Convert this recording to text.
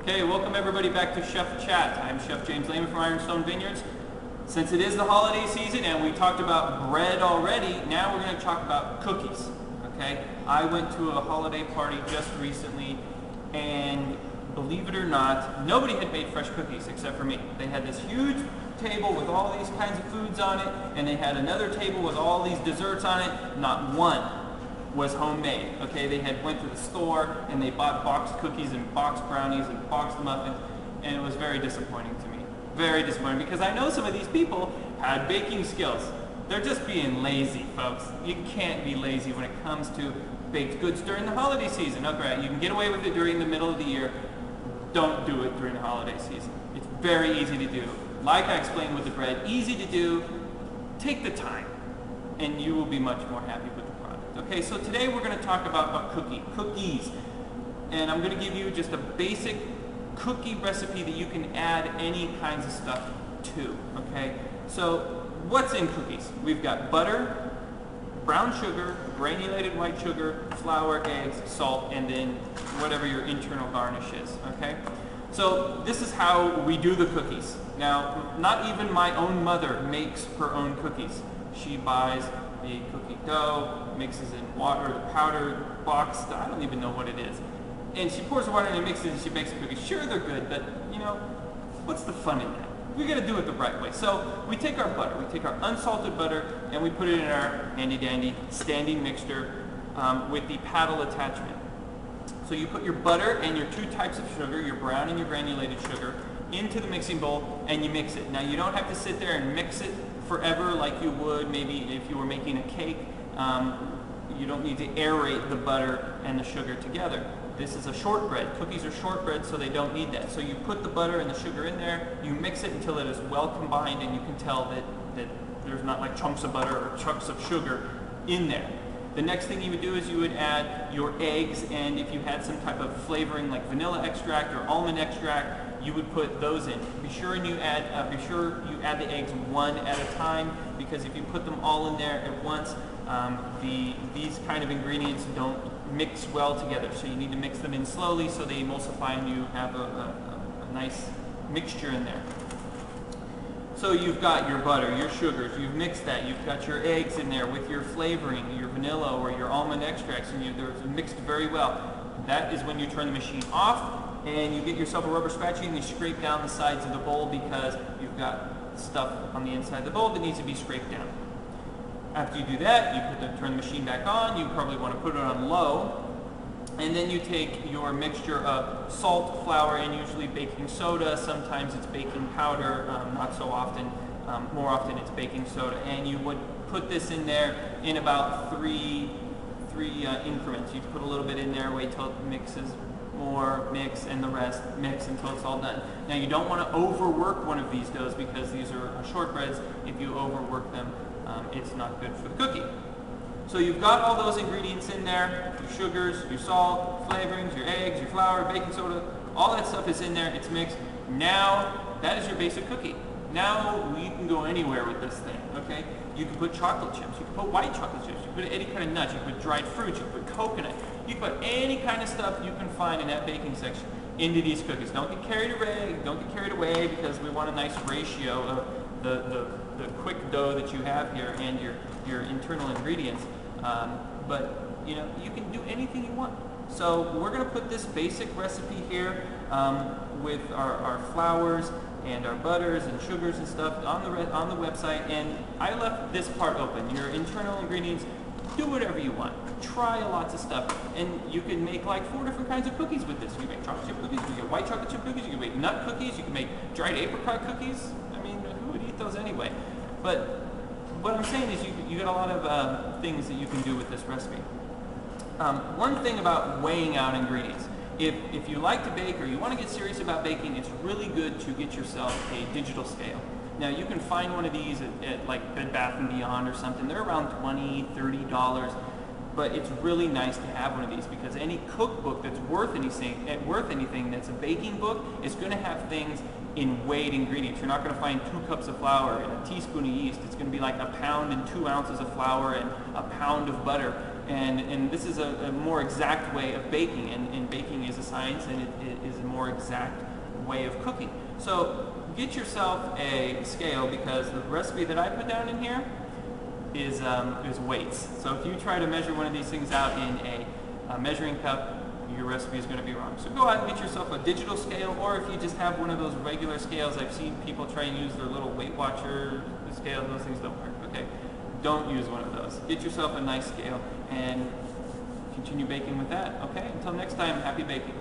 Okay, welcome everybody back to Chef Chat. I'm Chef James Lehman from Ironstone Vineyards. Since it is the holiday season and we talked about bread already, now we're going to talk about cookies. Okay, I went to a holiday party just recently, and believe it or not, nobody had made fresh cookies except for me. They had this huge table with all these kinds of foods on it, and they had another table with all these desserts on it. Not one was homemade. Okay, they had went to the store and they bought boxed cookies and boxed brownies and boxed muffins, and it was very disappointing to me. Very disappointing, because I know some of these people had baking skills. They're just being lazy, folks. You can't be lazy when it comes to baked goods during the holiday season. Okay, you can get away with it during the middle of the year. Don't do it during the holiday season. It's very easy to do. Like I explained with the bread, easy to do. Take the time and you will be much more happy with the product. Okay, so today we're going to talk about cookies. And I'm going to give you just a basic cookie recipe that you can add any kinds of stuff to. Okay, so what's in cookies? We've got butter, brown sugar, granulated white sugar, flour, eggs, salt, and then whatever your internal garnish is. Okay, so this is how we do the cookies. Now, not even my own mother makes her own cookies. She buys the cookie dough, mixes in water, the powder box, I don't even know what it is. And she pours the water in and mixes it and she makes the cookies. Sure, they're good, but you know, what's the fun in that? We gotta do it the right way. So we take our butter, we take our unsalted butter, and we put it in our handy dandy standing mixture with the paddle attachment. So you put your butter and your two types of sugar, your brown and your granulated sugar, into the mixing bowl and you mix it. Now you don't have to sit there and mix it forever like you would maybe if you were making a cake. You don't need to aerate the butter and the sugar together. This is a shortbread. Cookies are shortbread, so they don't need that. So you put the butter and the sugar in there, you mix it until it is well combined, and you can tell that there's not like chunks of butter or chunks of sugar in there. The next thing you would do is you would add your eggs, and if you had some type of flavoring like vanilla extract or almond extract, you would put those in. Be sure you add the eggs one at a time, because if you put them all in there at once, these kind of ingredients don't mix well together. So you need to mix them in slowly so they emulsify and you have a nice mixture in there. So you've got your butter, your sugars, you've mixed that, you've got your eggs in there with your flavoring, your vanilla or your almond extracts, and they're mixed very well. That is when you turn the machine off and you get yourself a rubber spatula and you scrape down the sides of the bowl, because you've got stuff on the inside of the bowl that needs to be scraped down. After you do that, you turn the machine back on. You probably want to put it on low, and then you take your mixture of salt, flour, and usually baking soda. Sometimes it's baking powder, not so often. More often it's baking soda, and you would put this in there in about three increments. You put a little bit in there, wait till it mixes more, mix, and the rest mix until it's all done. Now you don't want to overwork one of these doughs, because these are shortbreads. If you overwork them, it's not good for the cookie. So you've got all those ingredients in there, your sugars, your salt, flavorings, your eggs, your flour, baking soda, all that stuff is in there, it's mixed. Now, that is your basic cookie. Now, you can go anywhere with this thing, okay? You can put chocolate chips, you can put white chocolate chips, you can put any kind of nuts, you can put dried fruits, you can put coconut, you can put any kind of stuff you can find in that baking section into these cookies. Don't get carried away, because we want a nice ratio of the quick dough that you have here and your internal ingredients. But you know, you can do anything you want. So we're going to put this basic recipe here with our flours and our butters and sugars and stuff on the website, and I left this part open. Your internal ingredients, do whatever you want. Try lots of stuff, and you can make like 4 different kinds of cookies with this. You can make chocolate chip cookies, you can make white chocolate chip cookies, you can make nut cookies, you can make dried apricot cookies. I mean, who would eat those anyway? But what I'm saying is you got a lot of things that you can do with this recipe. One thing about weighing out ingredients. If you like to bake or you want to get serious about baking, it's really good to get yourself a digital scale. Now you can find one of these at like Bed Bath & Beyond or something. They're around $20, $30, but it's really nice to have one of these, because any cookbook that's worth anything that's a baking book is going to have things in weighed ingredients. You're not going to find 2 cups of flour and a teaspoon of yeast. It's going to be like a pound and 2 ounces of flour and a pound of butter. And this is a more exact way of baking, and baking is a science, and it is a more exact way of cooking. So get yourself a scale, because the recipe that I put down in here is weights. So if you try to measure one of these things out in a measuring cup, your recipe is going to be wrong. So go out and get yourself a digital scale, or if you just have one of those regular scales. I've seen people try and use their little Weight Watcher scale. Those things don't work, okay? Don't use one of those. Get yourself a nice scale and continue baking with that, okay? Until next time, happy baking.